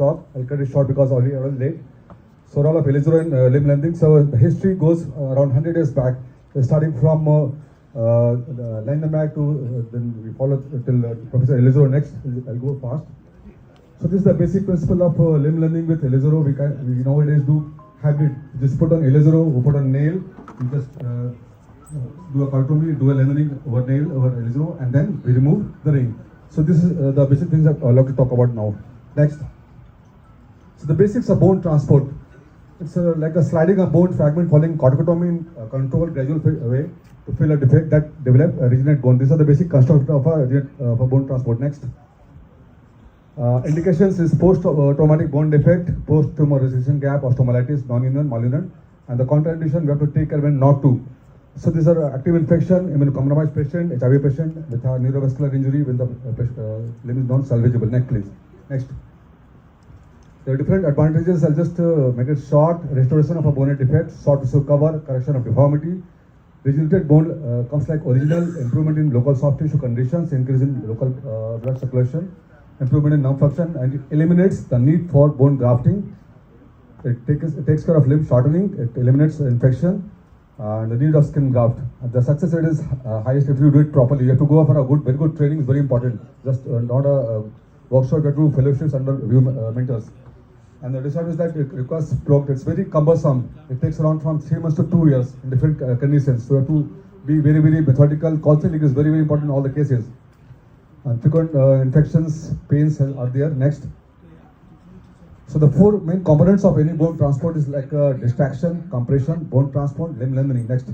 talk. I'll cut it short because already I was late. So role of Ilizarov in limb lengthening. So the history goes around 100 years back, starting from the Lengthening to then we follow till Professor Ilizarov next. I'll go fast. So this is the basic principle of limb lengthening with Ilizarov. We nowadays do hybrid. Just put on Ilizarov, we put on nail, we just do a cartomy, do a lengthening over nail, over Ilizarov, and then we remove the ring. So this is the basic things that I'd like to talk about now. Next. So the basics of bone transport. It's like a sliding a bone fragment following corticotomy in controlled gradual way to fill a defect that develop a regenerate bone. These are the basic construct of a bone transport. Next. Indications is post-traumatic bone defect, post-tumor resistance gap, osteomyelitis, non-union, malunion, and the contraindication we have to take care when not to. So these are active infection, immunocompromised patient, HIV patient with a neurovascular injury when the limb is not salvageable. Next, please. Next. There are different advantages. I'll just make it short. Restoration of a bone defect, soft tissue cover, correction of deformity. Regenerated bone comes like original, improvement in local soft tissue conditions, increase in local blood circulation, improvement in nerve function, and it eliminates the need for bone grafting. It takes care of limb shortening. It eliminates infection and the need of skin graft. The success rate is highest if you do it properly. You have to go for a very good training. Is very important. Just not a workshop. You have to do fellowships under mentors. And the result is that it requires block. It's very cumbersome. It takes around from 3 months to 2 years in different conditions. So you have to be very methodical. Counseling is very important in all the cases. And frequent infections, pains are there. Next. So the 4 main components of any bone transport is like distraction, compression, bone transport, limb lengthening. Next.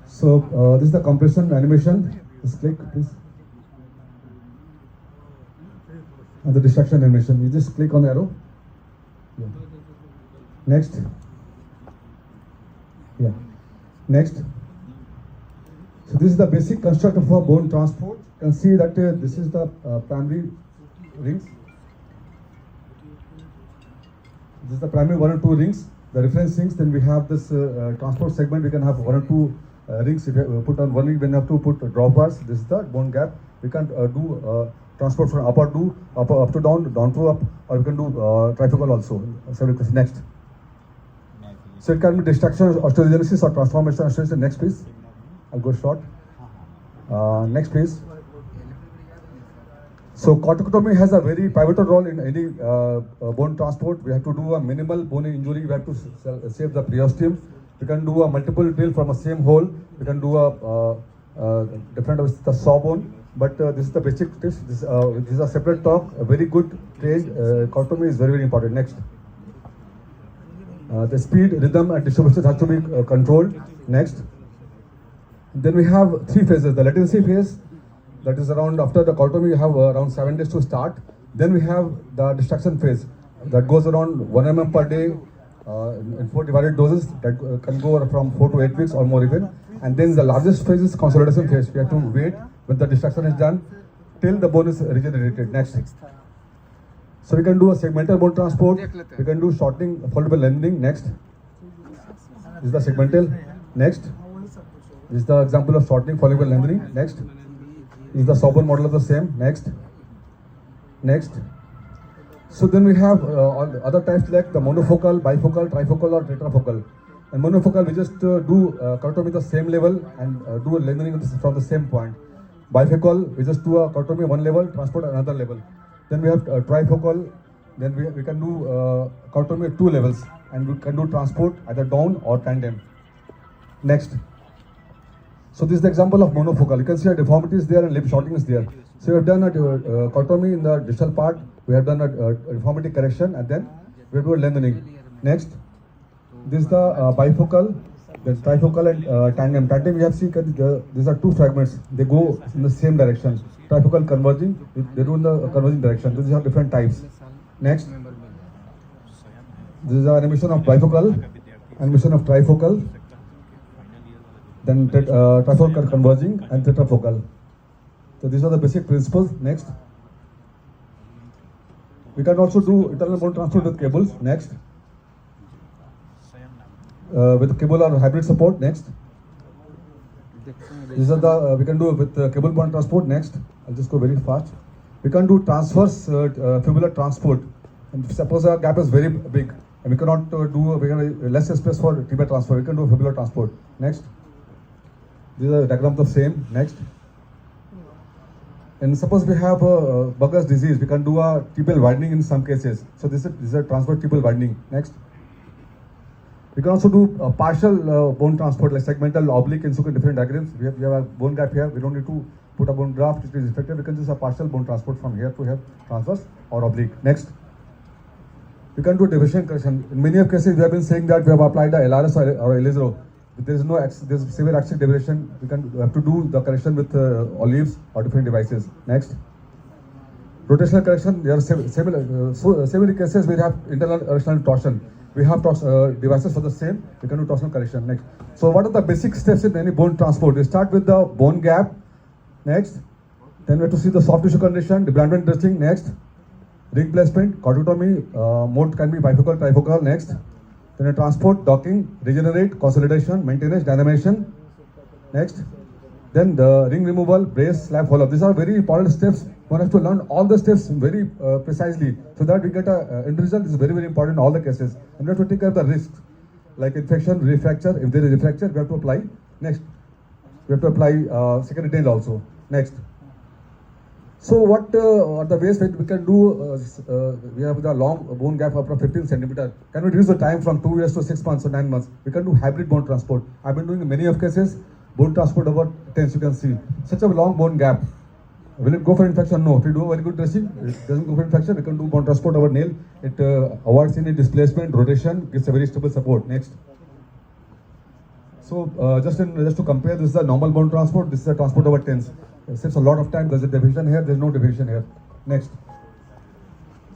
So this is the compression animation. Just click, please. And the distraction animation. You just click on the arrow. Yeah. Next. Yeah. Next. So this is the basic construct of a bone transport. You can see that this is the primary rings. This is the primary 1 and 2 rings, the reference rings. Then we have this transport segment. We can have 1 or 2 rings. If you put on one ring, we have to put drop bars. This is the bone gap. We can do transport from up to down, down to up, or we can do trifocal also. Next. So it can be destruction, osteogenesis, or transformation osteogenesis. Next, please. I'll go short. Next, please. So corticotomy has a very pivotal role in any bone transport. We have to do a minimal bone injury. We have to save the periosteum. We can do a multiple drill from a same hole. We can do a different with the saw bone. But this is the basic tips. This is a separate talk. A very good trained corticotomy is very important. Next. The speed, rhythm, and distribution has to be controlled. Next. Then we have 3 phases. The latency phase, that is around after the corticotomy, you have around 7 days to start. Then we have the distraction phase that goes around 1 mm per day in 4 divided doses that can go from 4 to 8 weeks or more even. And then the largest phase is consolidation phase. We have to wait when the distraction is done till the bone is regenerated. Next. So we can do a segmental bone transport. We can do shortening followed by lengthening. Next. This is the segmental. Next. This is the example of shortening followed by lengthening. Next. This is the sawbone model of the same. Next. Next. So then we have other types like the monofocal, bifocal, trifocal, or tetrafocal. And monofocal, we just do corticotomy at the same level and do a lengthening from the same point. Bifocal, we just do a corticotomy 1 level, transport another level. Then we have trifocal. Then we can do corticotomy at 2 levels, and we can do transport either down or tandem. Next. So this is the example of monofocal. You can see a deformity is there and limb shortening is there. So we have done a corticotomy in the distal part. We have done a deformity correction, and then we do a lengthening. Next. This is the bifocal, the trifocal, and tandem. Tandem, we have seen these are 2 fragments. They go in the same direction. Trifocal converging, they do in the converging direction. These are different types. Next. This is the animation of bifocal, animation of trifocal, then trifocal converging, and tetrafocal. So these are the basic principles. Next. We can also do internal bone transport with cables. Next. With cable or hybrid support. Next. These are the we can do with cable bond transport. Next. I'll just go very fast. We can do transverse fibular transport. And suppose our gap is very big and we cannot we have less space for tibia transfer. We can do fibular transport. Next. These are diagrams of same. Next. And suppose we have Bucker's disease, we can do a tibial widening in some cases. So this is a transverse tibial widening. Next. We can also do partial bone transport like segmental, oblique, and so different diagrams. We have a bone gap here. We don't need to put a bone graft. It is effective. We can use a partial bone transport from here to here, transverse or oblique. Next. We can do division correction. In many of cases, we have been saying that we have applied the LRS or Ilizarov. There is no there is severe axial deviation. We have to do the correction with olives or different devices. Next. Rotational correction. There are several cases we have internal external torsion. We have devices for the same. We can do torsional correction. Next. So what are the basic steps in any bone transport? We start with the bone gap. Next. Then we have to see the soft tissue condition, debridement dressing. Next. Ring placement, corticotomy, mode can be bifocal, trifocal. Next. Then a transport, docking, regenerate, consolidation, maintenance, dynamation. Next. Then the ring removal, brace, slab follow-up. These are very important steps. One has to learn all the steps very precisely so that we get a end result is very, very important in all the cases. And we have to take care of the risks like infection, refracture. If there is a fracture, we have to apply. Next. We have to apply secondary nail also. Next. So what are the ways that we can do? We have the long bone gap of 15 centimeter. Can we reduce the time from 2 years to 6 months or 9 months? We can do hybrid bone transport. I've been doing many of cases bone transport over 10. You can see such a long bone gap. Will it go for infection? No. If we do a very good dressing, it doesn't go for infection. We can do bone transport over nail. It avoids any displacement, rotation, gives a very stable support. Next. So just to compare, this is a normal bone transport. This is a transport over tens. It saves a lot of time. There's a division here. There's no division here. Next.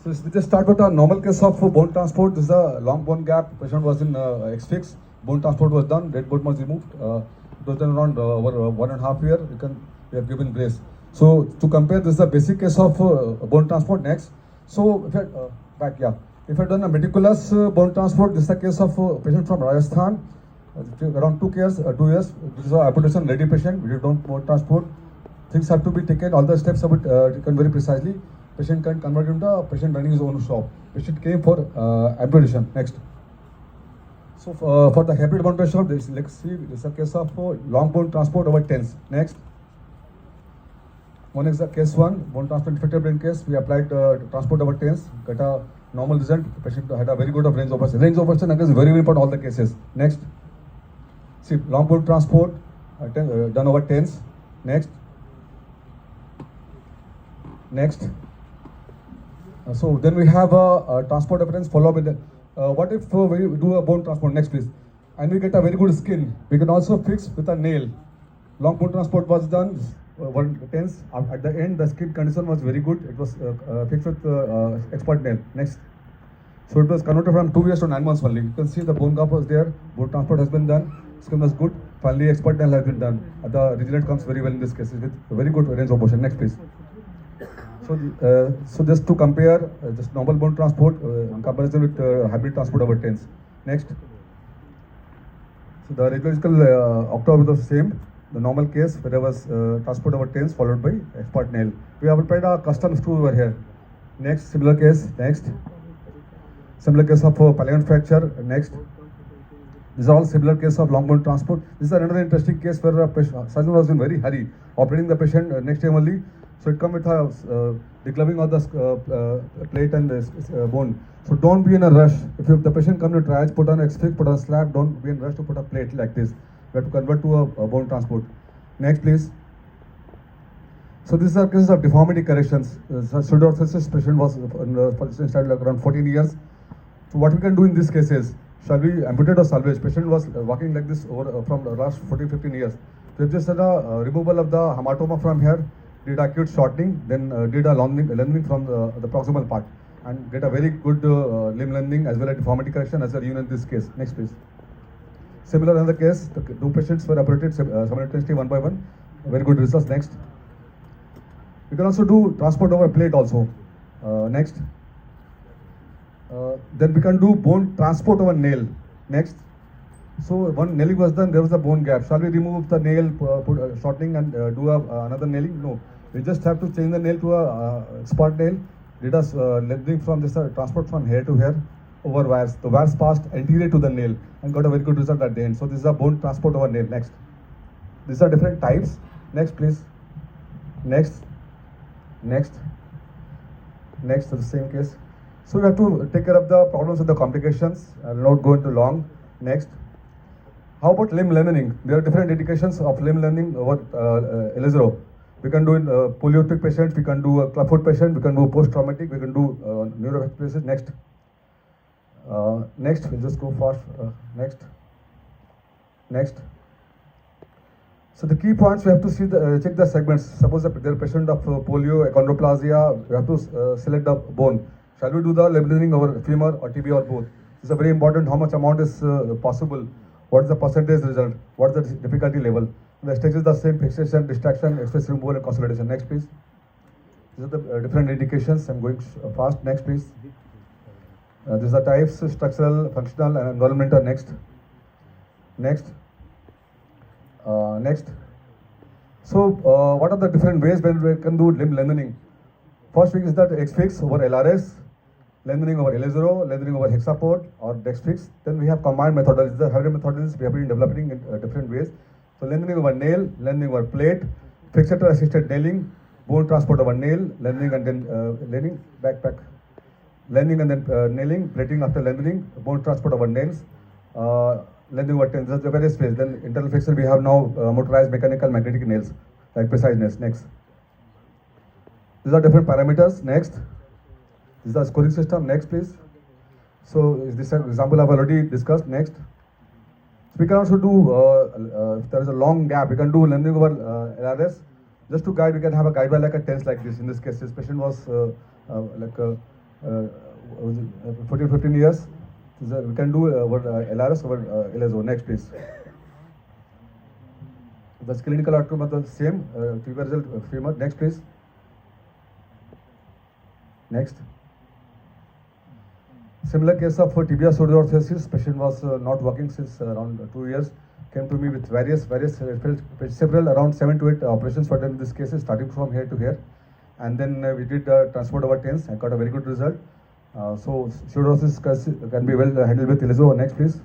So we just start with a normal case of bone transport. This is a long bone gap. Patient was in X-fix. Bone transport was done. Red bone was removed. It was done around over 1.5 years. We have given brace. So to compare, this is a basic case of bone transport. Next. So if if I done a meticulous bone transport, this is a case of patient from Rajasthan. Around 2 years. This is a amputation ready patient. We don't bone transport. Things have to be taken, all the steps have been taken very precisely. Patient can convert into a patient running his own shop. Patient came for amputation. Next. So for the hybrid bone transport, let's see, this is a case of long bone transport over tens. Next. One is the case 1, bone transport infected brain case. We applied transport over tens, got a normal result. Patient had a very good range of motion. Range of motion again is very, very important in all the cases. Next. See, long bone transport done over tens. Next. Next. So then we have a transport evidence follow-up with what if we do a bone transport? Next please. And we get a very good skin. We can also fix with a nail. Long bone transport was done, 1/10. At the end the skin condition was very good. It was fixed with expert nail. Next. So it was converted from 2 years to 9 months only. You can see the bone gap was there, bone transport has been done, skin was good. Finally expert nail has been done. The result comes very well in this case with very good range of motion. Next please. So just to compare just normal bone transport in comparison with hybrid transport over tens. Next. So the radiological octave was the same. The normal case where there was transport over tens followed by expert nail. We have applied a custom screw over here. Next, similar case. Next. Similar case of pallium fracture. Next. These are all similar case of long bone transport. This is another interesting case where a surgeon was in very hurry operating the patient next day only. So it comes with a degloving of the plate and the bone. So don't be in a rush. If the patient comes to triage, put on X-fix, put on a slab, don't be in a rush to put a plate like this. We have to convert to a bone transport. Next please. So these are cases of deformity corrections. Pseudoarthrosis patient was started like around 14 years. So what we can do in these cases? Shall we amputate or salvage? Patient was walking like this from the last 14-15 years. So we just did a removal of the hematoma from here, did acute shortening, then did a lengthening from the proximal part, and get a very good limb lengthening as well as deformity correction as a union in this case. Next please. Similar in the case, the 2 patients were operated simultaneously one by one. Very good results. Next. We can also do transport over plate also. Next. Then we can do bone transport over nail. Next. So one nailing was done, there was a bone gap. Shall we remove the nail, put shortening and do another nailing? No. We just have to change the nail to a spot nail. Did us lengthening from this transport from here to here over wires. The wires passed anterior to the nail and got a very good result at the end. So this is a bone transport over nail. Next. These are different types. Next, please. Next. Next. Next, the same case. So we have to take care of the problems and the complications. I will not go into long. Next. How about limb lengthening? There are different indications of limb lengthening over Ilizarov. We can do in poliotic patients, we can do a clubfoot patient, we can do post-traumatic, we can do neuroaspirations. Next. Next, we'll just go fast. Next. Next. So the key points, we have to see check the segments. Suppose they're a patient of polio, achondroplasia, we have to select the bone. Shall we do the lengthening over femur or tibia or both? This is very important. How much amount is possible? What is the percentage result? What is the difficulty level? The stage is the same: fixation, distraction, express removal, and consolidation. Next, please. These are the different indications. I'm going fast. Next, please. These are types: structural, functional, and environmental. Next. Next. Next. So, what are the different ways when we can do limb lengthening? First thing is that X-fix over LRS, lengthening over Ilizarov, lengthening over hexapod or Dex-fix. Then we have combined methodologies. The hybrid methodologies we have been developing in different ways. So lengthening over nail, lengthening over plate, fixator assisted nailing, bone transport over nail, lengthening and then lengthening, backpack, lengthening and then nailing, plating after lengthening, bone transport over nails, lengthening over tens. That's the various ways. Then internal fixation we have now motorized mechanical magnetic nails, like precise nails. Next. These are different parameters. Next. This is the scoring system. Next, please. So this example I've already discussed. Next. So we can also do, if there is a long gap, we can do lengthening over LRS. Just to guide, we can have a guide wire like a TENS like this. In this case, this patient was 14, 15 years. We can do over LRS over Ilizarov. Next, please. The clinical outcome are the same. Fever result, femur. Next, please. Next. Similar case of tibia pseudoorthosis. Patient was not working since around 2 years. Came to me with various several around 7 to 8 operations were done in this case, starting from here to here, and then we did transport over TENS and got a very good result. So pseudoorthosis can be well handled with Ilizarov. Next, please.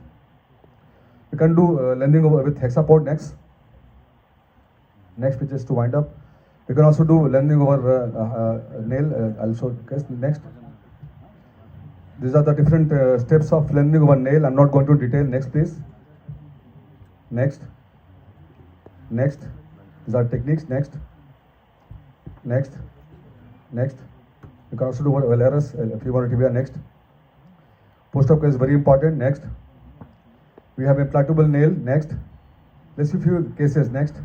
We can do lengthening over with hexapod. Next. Next, which is to wind up. We can also do lengthening over nail. I'll show case. Next. These are the different steps of lengthening over nail. I'm not going to detail. Next, please. Next. Next. These are techniques. Next. Next. Next. You can also do LRS, femur tibia. Next. Post-op case is very important. Next. We have implantable nail. Next. Let's see a few cases. Next.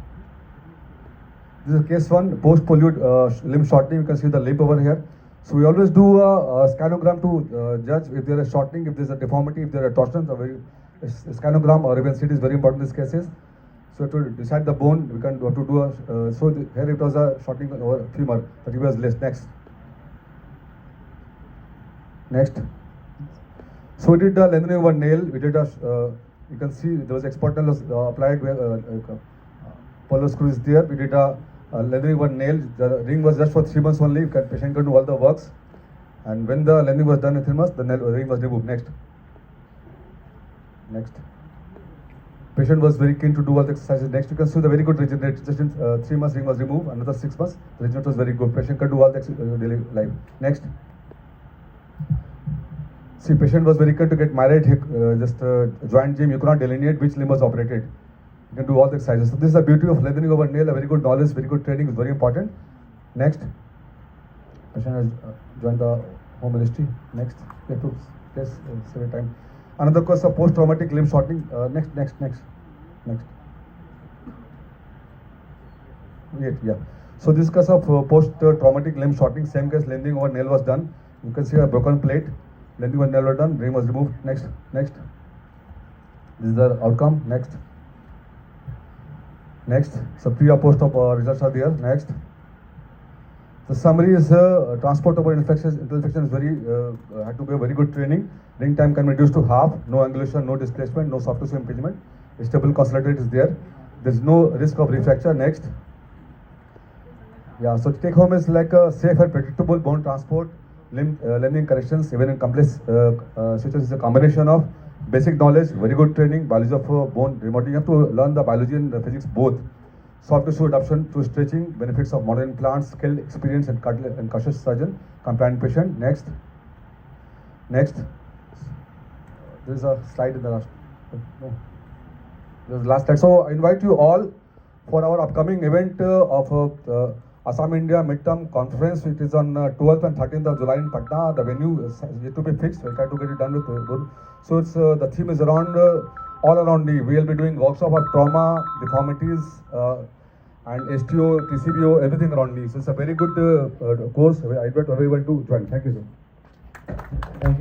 This is case 1, post-polio limb shortening. You can see the lip over here. So we always do a scanogram to judge if there is shortening, if there is a deformity, if there are torsions. A scanogram or even CT is very important in these cases. So to decide the bone, we can have to do a. Here it was a shortening over femur, but it was less. Next. Next. So we did the lengthening over nail. We did a. You can see there was export nail applied. Polo screw is there. We did a lengthening over nail. The ring was just for 3 months only. Patient can do all the works. And when the lengthening was done in 3 months, the ring was removed. Next. Next. Patient was very keen to do all the exercises. Next, you can see the very good regeneration. Just in 3 months, ring was removed. Another 6 months, the regeneration was very good. Patient can do all the daily life. Next. See, patient was very keen to get myriad joint gym. You cannot delineate which limb was operated. You can do all the exercises. So this is the beauty of lengthening over nail. A very good knowledge, very good training is very important. Next. Patient has joined the home ministry. Next. We have to save time. Another cause of post-traumatic limb shortening. Next. Wait, yeah. So this case of post-traumatic limb shortening, same case, lengthening over nail was done. You can see a broken plate. Lengthening over nail was done. Ring was removed. Next. This is the outcome. Next. So pre or post-op results are there. Next. The summary is transport over infection is very had to be a very good training. Ring time can be reduced to half. No angulation, no displacement, no soft tissue impingement. Stable consolidated is there. There is no risk of refracture. Next. Yeah, so take home is like a safe and predictable bone transport, lending corrections, even in complex situations, is a combination of basic knowledge, very good training, biology of bone remodeling. You have to learn the biology and the physics both. Soft tissue adaptation through stretching, benefits of modern implants, skilled, experienced and cautious surgeon, compliant patient. Next. There is a slide in the last. No. This is the last slide. So I invite you all for our upcoming event of Assam India Midterm Conference. It is on 12th and 13th of July in Patna. The venue is yet to be fixed. We'll try to get it done with good. So it's the theme is around all around the. We'll be doing workshop of trauma, deformities, and STO, TCBO, everything around me. So it's a very good course. I invite everyone to join. Thank you, sir. Thank you.